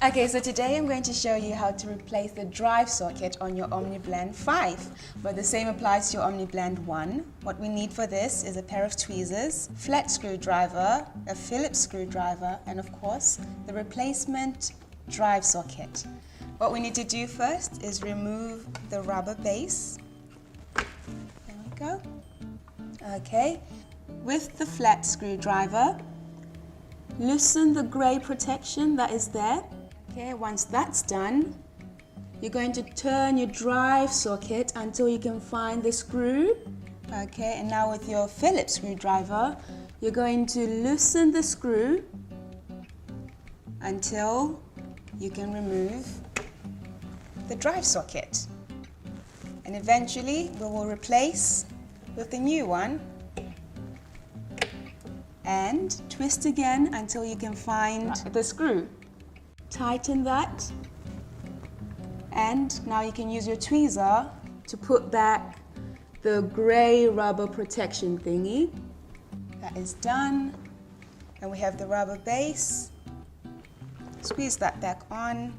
Okay, so today I'm going to show you how to replace the drive socket on your OmniBlend 5, but the same applies to your OmniBlend 1. What we need for this is a pair of tweezers, flat screwdriver, a Phillips screwdriver, and of course, the replacement drive socket. What we need to do first is remove the rubber base. There we go. Okay, with the flat screwdriver, loosen the grey protection that is there. Okay, once that's done, you're going to turn your drive socket until you can find the screw. Okay, and now with your Phillips screwdriver, you're going to loosen the screw until you can remove the drive socket. And eventually, we will replace with the new one. And twist again until you can find the screw. Tighten that, and now you can use your tweezer to put back the grey rubber protection thingy. That is done, and we have the rubber base. Squeeze that back on,